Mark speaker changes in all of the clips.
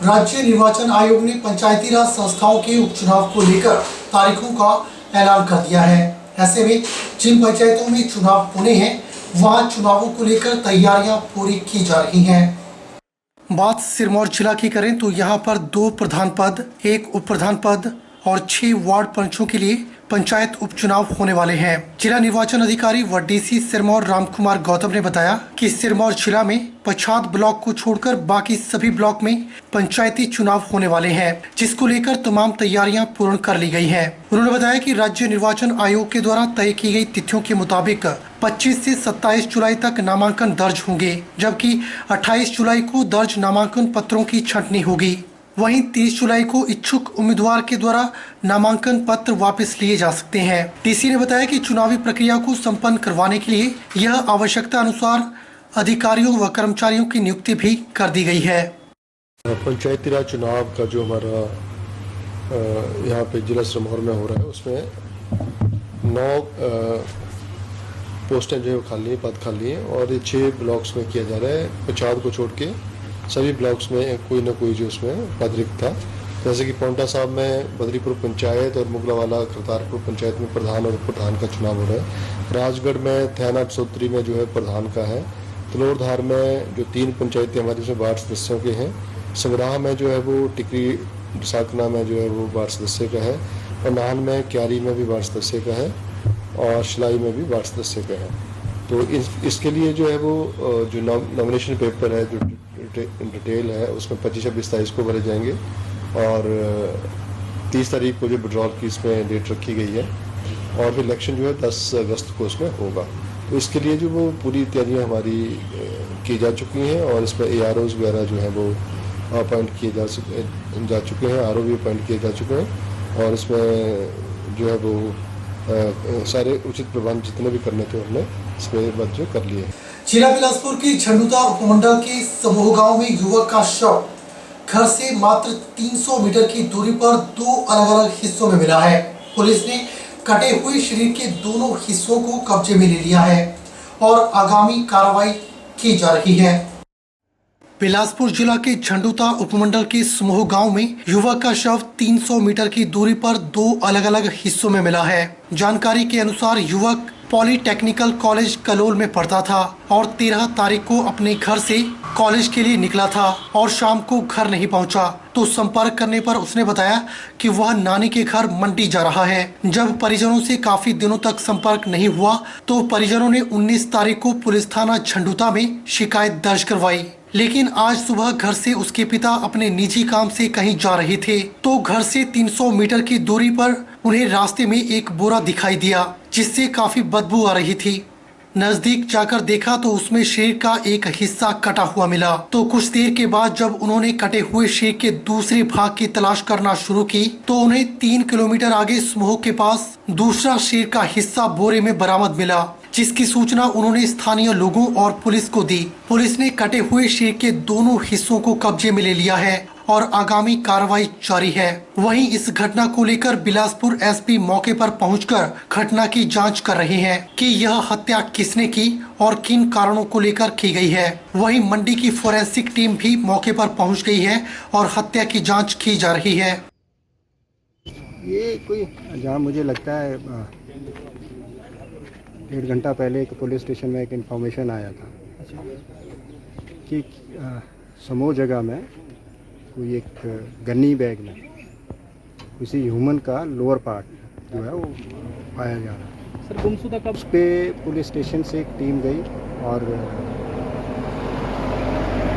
Speaker 1: राज्य निर्वाचन आयोग ने पंचायती राज संस्थाओं के उपचुनाव को लेकर तारीखों का ऐलान कर दिया है। ऐसे में जिन पंचायतों में चुनाव होने हैं वहां चुनावों को लेकर तैयारियां पूरी की जा रही हैं। बात सिरमौर जिला की करें तो यहां पर 2 प्रधान पद, 1 उप प्रधान पद और 6 वार्ड पंचों के लिए पंचायत उपचुनाव होने वाले हैं। जिला निर्वाचन अधिकारी व डीसी सिरमौर रामकुमार गौतम ने बताया कि सिरमौर जिला में पछात ब्लॉक को छोड़कर बाकी सभी ब्लॉक में पंचायती चुनाव होने वाले हैं, जिसको लेकर तमाम तैयारियां पूर्ण कर ली गई हैं। उन्होंने बताया कि राज्य निर्वाचन आयोग के द्वारा तय की गई तिथियों के मुताबिक 25 से 27 जुलाई तक नामांकन दर्ज होंगे, जबकि 28 जुलाई को दर्ज नामांकन पत्रों की छंटनी होगी। वहीं 30 जुलाई को इच्छुक उम्मीदवार के द्वारा नामांकन पत्र वापस लिए जा सकते हैं। डीसी ने बताया कि चुनावी प्रक्रिया को संपन्न करवाने के लिए यह आवश्यकता अनुसार अधिकारियों व कर्मचारियों की नियुक्ति भी कर दी गई है।
Speaker 2: पंचायती राज चुनाव का जो हमारा यहाँ पे जिला सिरमौर में हो रहा है उसमें 9 पोस्टें जो है खाली हैं, पद खाली हैं और ये 6 ब्लॉक्स में किया जा रहा है। 50 को छोड़ के सभी ब्लॉक्स में कोई ना कोई जो उसमें पद रिक्त था। जैसे कि पौंटा साहब में बद्रीपुर पंचायत और मुगलावाला करतारपुर पंचायत में प्रधान और उप प्रधान का चुनाव हो रहा है। राजगढ़ में थैना सोत्री में जो है प्रधान का है। तलोरधार में जो 3 पंचायतें हमारी उसमें वार्ड सदस्यों के हैं। संग्राह में जो है वो टिकरी साकना में जो है वो वार्ड सदस्य का है और नाहन में क्यारी में भी वार्ड सदस्य का है और शिलाई में भी वार्ड सदस्य का है। तो इसके लिए जो है वो जो नॉमिनेशन पेपर है, जो डिटेल है, उसमें 25, 26, 27 को भरे जाएंगे और 30 तारीख को जो विड्रॉल की इसमें डेट रखी गई है और फिर इलेक्शन जो है 10 अगस्त को उसमें होगा। तो इसके लिए जो वो पूरी तैयारियां हमारी की जा चुकी हैं और इसमें AROs वगैरह जो है वो अपॉइंट किए जा चुके हैं, RO भी अपॉइंट किए जा चुके हैं और इसमें जो है वो सारे उचित प्रबंध जितने भी करने थे हमने इसमें बच्चे कर लिए।
Speaker 1: जिला बिलासपुर की झंडुता उपमंडल के समूह गांव में युवक का शव घर से मात्र 300 मीटर की दूरी पर 2 अलग-अलग हिस्सों में मिला है। पुलिस ने कटे हुए शरीर के दोनों हिस्सों को कब्जे में ले लिया है और आगामी कार्रवाई की जा रही है। बिलासपुर जिला के झंडुता उपमंडल के समूह गांव में युवक का शव 300 मीटर की दूरी पर 2 अलग-अलग हिस्सों में मिला है। जानकारी के अनुसार युवक पॉलीटेक्निकल कॉलेज कलोल में पढ़ता था और 13 तारीख को अपने घर से कॉलेज के लिए निकला था और शाम को घर नहीं पहुंचा। तो संपर्क करने पर उसने बताया कि वह नानी के घर मंडी जा रहा है। जब परिजनों से काफी दिनों तक संपर्क नहीं हुआ तो परिजनों ने 19 तारीख को पुलिस थाना झंडुता में शिकायत दर्ज करवाई, लेकिन आज सुबह घर से उसके पिता अपने निजी काम से कहीं जा रहे थे तो घर से 300 मीटर की दूरी पर उन्हें रास्ते में एक बोरा दिखाई दिया जिससे काफी बदबू आ रही थी। नजदीक जाकर देखा तो उसमें शेर का एक हिस्सा कटा हुआ मिला। तो कुछ देर के बाद जब उन्होंने कटे हुए शेर के दूसरे भाग की तलाश करना शुरू की तो उन्हें 3 किलोमीटर आगे समूह के पास दूसरा शेर का हिस्सा बोरे में बरामद मिला, जिसकी सूचना उन्होंने स्थानीय लोगों और पुलिस को दी। पुलिस ने कटे हुए शेर के दोनों हिस्सों को कब्जे में ले लिया है और आगामी कार्रवाई जारी है। वहीं इस घटना को लेकर बिलासपुर SP मौके पर पहुंचकर घटना की जांच कर रहे हैं कि यह हत्या किसने की और किन कारणों को लेकर की गई है। वहीं मंडी की फोरेंसिक टीम भी मौके पर पहुंच गई है और हत्या की जांच की जा रही है।
Speaker 3: ये कोई जहाँ मुझे लगता है 1.5 घंटा पहले एक पुलिस स्टेशन में एक इन्फॉर्मेशन आया था कि समूह जगह में कोई एक गन्नी बैग में किसी ह्यूमन का लोअर पार्ट जो है वो पाया जा रहा है।
Speaker 4: सर गुमशुदा कब?
Speaker 3: उस पर पुलिस स्टेशन से एक टीम गई और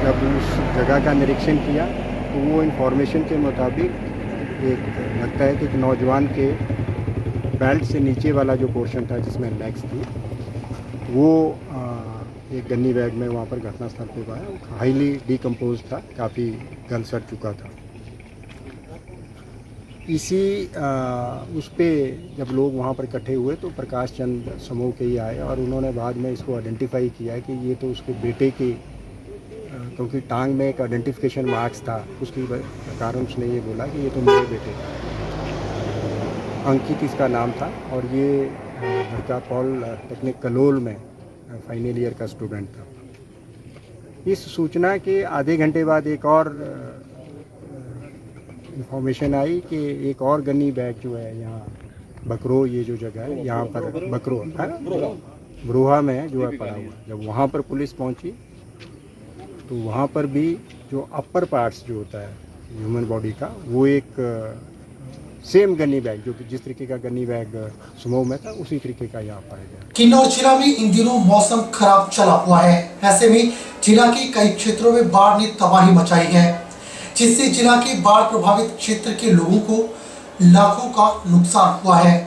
Speaker 3: जब उस जगह का निरीक्षण किया तो वो इन्फॉर्मेशन के मुताबिक एक लगता है कि एक नौजवान के बेल्ट से नीचे वाला जो पोर्शन था जिसमें लेग्स थी वो एक गन्नी बैग में वहाँ पर घटनास्थल पे पाया। वो हाईली डिकम्पोज था, काफ़ी गल सड़ चुका था। इसी उस पे जब लोग वहाँ पर इकट्ठे हुए तो प्रकाश चंद समूह के ही आए और उन्होंने बाद में इसको आइडेंटिफाई किया कि ये तो उसके बेटे के, क्योंकि टांग में एक आइडेंटिफिकेशन मार्क्स था, उसके कारण उसने ये बोला कि ये तो मेरे बेटे का। अंकित इसका नाम था और ये लड़का पॉलीटेक्निक कलोल में फाइनल ईयर का स्टूडेंट था। इस सूचना के आधे घंटे बाद एक और इंफॉर्मेशन आई कि एक और गन्नी बैग जो है यहाँ बकरो, ये जो जगह है यहाँ पर बकरो है बरोहा में जो है पड़ा हुआ। जब वहाँ पर पुलिस पहुँची तो वहाँ पर भी जो अपर पार्ट्स जो होता है ह्यूमन बॉडी का, वो एक सेम गन्नी बैग जो कि जिस तरीके का गन्नी बैग सुमो में था उसी तरीके का यहाँ पाया गया।
Speaker 1: किन्नौर जिला में इन दिनों मौसम खराब चला हुआ है। ऐसे में जिला के कई क्षेत्रों में बाढ़ ने तबाही मचाई है, जिससे जिला के बाढ़ प्रभावित क्षेत्र के लोगों को लाखों का नुकसान हुआ है।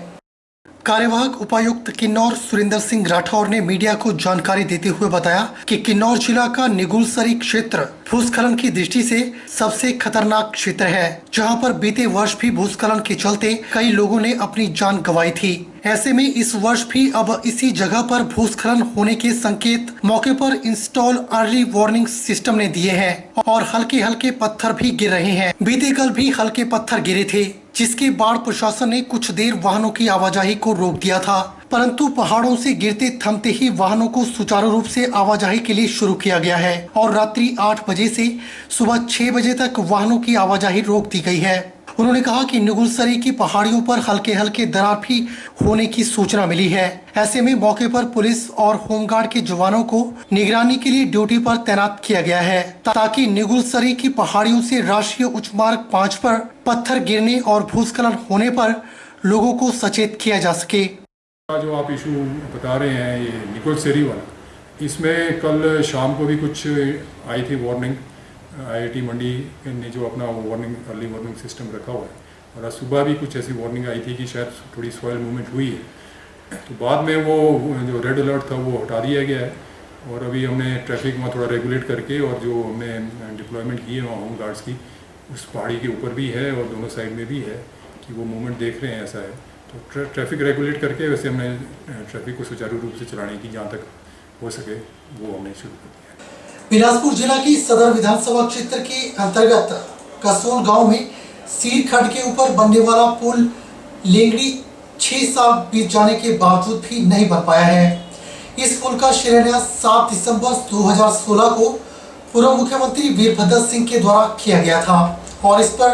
Speaker 1: कार्यवाहक उपायुक्त किन्नौर सुरेंद्र सिंह राठौर ने मीडिया को जानकारी देते हुए बताया कि किन्नौर जिला का निगुलसरी क्षेत्र भूस्खलन की दृष्टि से सबसे खतरनाक क्षेत्र है, जहां पर बीते वर्ष भी भूस्खलन के चलते कई लोगों ने अपनी जान गंवाई थी। ऐसे में इस वर्ष भी अब इसी जगह पर भूस्खलन होने के संकेत मौके पर इंस्टॉल अर्ली वार्निंग सिस्टम ने दिए हैं और हल्के हल्के पत्थर भी गिर रहे हैं। बीते कल भी हल्के पत्थर गिरे थे, जिसके बाढ़ प्रशासन ने कुछ देर वाहनों की आवाजाही को रोक दिया था, परंतु पहाड़ों से गिरते थमते ही वाहनों को सुचारू रूप से आवाजाही के लिए शुरू किया गया है और रात्रि 8 बजे से सुबह 6 बजे तक वाहनों की आवाजाही रोक दी गई है। उन्होंने कहा कि निगुलसरी की पहाड़ियों पर हल्के हल्के दरार भी होने की सूचना मिली है। ऐसे में मौके पर पुलिस और होमगार्ड के जवानों को निगरानी के लिए ड्यूटी पर तैनात किया गया है, ताकि निगुलसरी की पहाड़ियों से राष्ट्रीय उच्च मार्ग 5 पर पत्थर गिरने और भूस्खलन होने पर लोगों को सचेत किया जा सके।
Speaker 4: जो आप इशू बता रहे हैं ये निगुलसरी वाला, इसमें कल शाम को भी कुछ आई थी वार्निंग। IIT मंडी ने जो अपना वार्निंग अर्ली वार्निंग सिस्टम रखा हुआ है, और आज सुबह भी कुछ ऐसी वार्निंग आई थी कि शायद थोड़ी सॉइल मूवमेंट हुई है। तो बाद में वो जो रेड अलर्ट था वो हटा दिया गया है और अभी हमने ट्रैफिक में थोड़ा रेगुलेट करके और जो हमने डिप्लॉयमेंट की है वहाँ होम गार्ड्स की उस पहाड़ी के ऊपर भी है और दोनों साइड में भी है कि वो मूवमेंट देख रहे हैं। ऐसा है तो ट्रैफिक रेगुलेट करके वैसे हमने ट्रैफिक को सुचारू रूप से चलाने की जहाँ तक हो सके वो हमने शुरू कर दिया है।
Speaker 1: बिलासपुर जिला की सदर विधानसभा क्षेत्र के अंतर्गत कसोल गांव में सीर खड्ड के ऊपर बनने वाला पुल लेंगड़ी 6 साल बीत जाने के बावजूद भी नहीं बन पाया है। इस पुल का शिलान्यास 7 दिसंबर 2016 को पूर्व मुख्यमंत्री वीरभद्र सिंह के द्वारा किया गया था और इस पर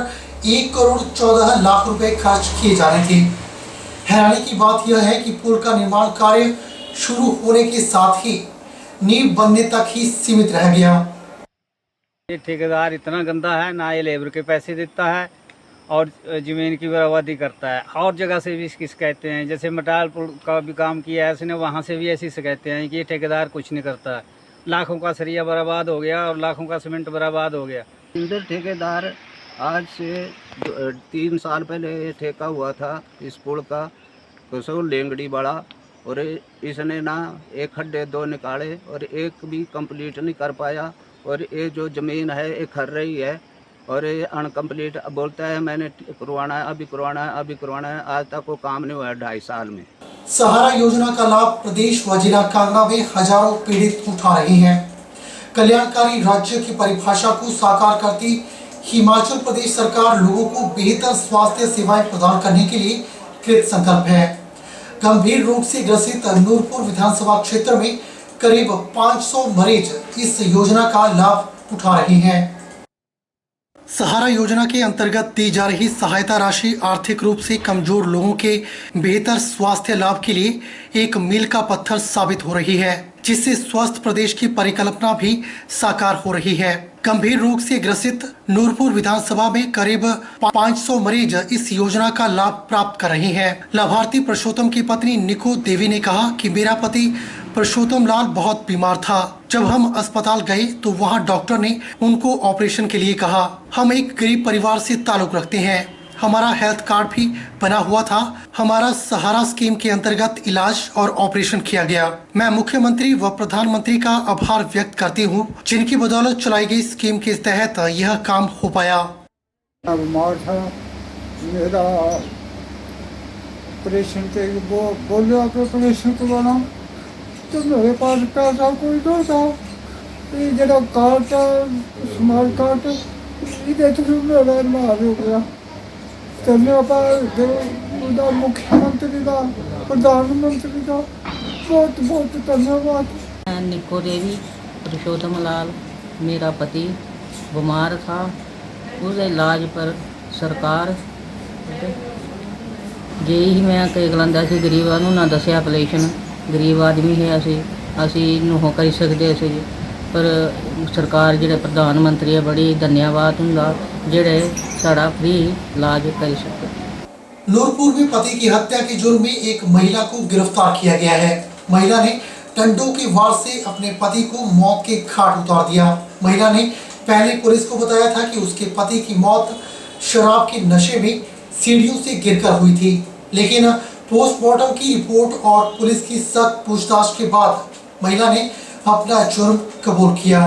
Speaker 1: 1 करोड़ 14 लाख रुपए खर्च किए जाने थे। हैरानी की बात यह है कि पुल का निर्माण कार्य शुरू होने के साथ ही नींव बनने तक ही सीमित रह गया।
Speaker 5: ये ठेकेदार इतना गंदा है, ना ये लेबर के पैसे देता है और ज़मीन की बर्बादी करता है। और जगह से भी इसकी शिकायतें हैं, जैसे मटाल पुल का भी काम किया है इसने, वहाँ से भी ऐसी शिकायतें हैं कि ये ठेकेदार कुछ नहीं करता है। लाखों का सरिया बर्बाद हो गया और लाखों का सीमेंट बर्बाद हो गया।
Speaker 6: इंदर ठेकेदार आज से 3 साल पहले ये ठेका हुआ था इस पुल का, कसोल लेंगड़ी बड़ा, और इसने ना एक खड्डे 2 निकाले और एक भी कंप्लीट नहीं कर पाया। और ये जो ज़मीन है ये खर रही है और ये अनकम्प्लीट बोलता है मैंने करवाना है, अभी करवाना है, अभी करवाना है। आज तक वो काम नहीं हुआ है 2.5 साल में।
Speaker 1: सहारा योजना का लाभ प्रदेश व जिला कांगड़ा में हजारों पीड़ित उठा रहे हैं। कल्याणकारी राज्य की परिभाषा को साकार करती हिमाचल प्रदेश सरकार लोगों को बेहतर स्वास्थ्य सेवाएं प्रदान करने के लिए कृत संकल्प है। गंभीर रोग से ग्रसित नूरपुर विधानसभा क्षेत्र में करीब 500 मरीज इस योजना का लाभ उठा रहे हैं। सहारा योजना के अंतर्गत दी जा रही सहायता राशि आर्थिक रूप से कमजोर लोगों के बेहतर स्वास्थ्य लाभ के लिए एक मील का पत्थर साबित हो रही है, जिससे स्वस्थ प्रदेश की परिकल्पना भी साकार हो रही है। गंभीर रोग से ग्रसित नूरपुर विधानसभा में करीब 500 मरीज इस योजना का लाभ प्राप्त कर रहे हैं। लाभार्थी पुरुषोत्तम की पत्नी निको देवी ने कहा कि मेरा पति पुरुषोत्तम लाल बहुत बीमार था। जब हम अस्पताल गए तो वहां डॉक्टर ने उनको ऑपरेशन के लिए कहा। हम एक गरीब परिवार से ताल्लुक रखते हैं, हमारा हेल्थ कार्ड भी बना हुआ था। हमारा सहारा स्कीम के अंतर्गत इलाज और ऑपरेशन किया गया। मैं मुख्यमंत्री व प्रधानमंत्री का आभार व्यक्त करती हूं, जिनकी बदौलत चलाई गई स्कीम के तहत यह काम हो पाया।
Speaker 7: बीमार था, मेरा ऑपरेशन के बोलो ऑपरेशन करवाना, तो मेरे पास पैसा कोई नहीं था। ये जरा कार्ड था स्मार्ट कार्ड, ये थ्रू मेरा इलाज हो गया। धन्यवाद मुख्यमंत्री का, प्रधानमंत्री का, बहुत बहुत धन्यवाद।
Speaker 8: निको देवी, पुरुषोत्तम लाल मेरा पति बीमार था, उस इलाज पर ਸਰਕਾਰ ਜੇ ਹੀ ਮੈਂ ਕਈ ਗਲੰਦਾ ਸੀ ਗਰੀਬਾਂ ਨੂੰ ਨਾ ਦੱਸਿਆ ਐਪਲੀਕੇਸ਼ਨ ਗਰੀਬ ਆਦਮੀ ਹੈ ਅਸੀਂ ਨੂੰ ਹੋ ਕਰ ਸਕਦੇ ਸੀ ਪਰ ਸਰਕਾਰ ਜਿਹੜੇ ਪ੍ਰਧਾਨ ਮੰਤਰੀ ਹੈ ਬੜੀ ਧੰਨਵਾਦ ਹੁੰਦਾ ਜਿਹੜੇ ਸਾਡਾ फ्री इलाज कर सकते।
Speaker 1: नूरपुर में पति की हत्या के जुर्म में एक महिला को गिरफ्तार किया गया है। महिला ने डंडों के वार से अपने पति को मौत के घाट उतार दिया। महिला ने पहले पुलिस को बताया था कि उसके पति की मौत शराब के नशे में सीढ़ियों से गिरकर हुई थी, लेकिन पोस्टमार्टम की रिपोर्ट और पुलिस की सख्त पूछताछ के बाद महिला ने अपना जुर्म कबूल किया।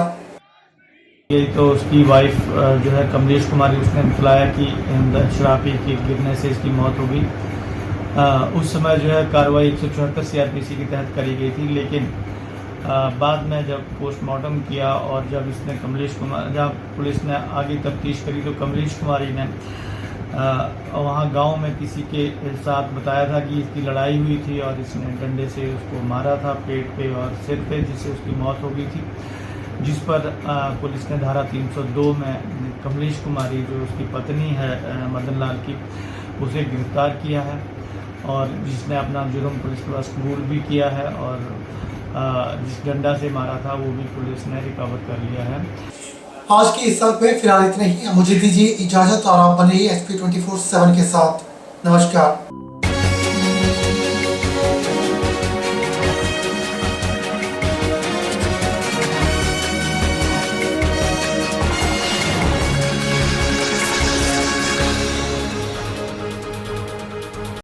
Speaker 9: ये तो उसकी वाइफ जो है कमलेश कुमारी उसने बताया कि शराब पी के गिरने से इसकी मौत हो गई। उस समय जो है कार्रवाई 174 CRPC के तहत करी गई थी, लेकिन बाद में जब पोस्टमार्टम किया और जब इसने जब पुलिस ने आगे तफ्तीश करी तो कमलेश कुमारी ने वहाँ गांव में किसी के साथ बताया था कि इसकी लड़ाई हुई थी और इसने डंडे से उसको मारा था पेट पे और सिर पे, जिससे उसकी मौत हो गई थी, जिस पर पुलिस ने धारा 302 में कमलेश कुमारी जो उसकी पत्नी है मदन लाल की उसे गिरफ्तार किया है और जिसने अपना जुर्म पुलिस के पास कबूल भी किया है और जिस डंडा से मारा था वो भी पुलिस ने रिकवर कर लिया है।
Speaker 1: आज के इस अंक में फिलहाल इतना ही। मुझे दीजिए इजाजत और आप बने रहिए SP 24/7 के साथ। नमस्कार।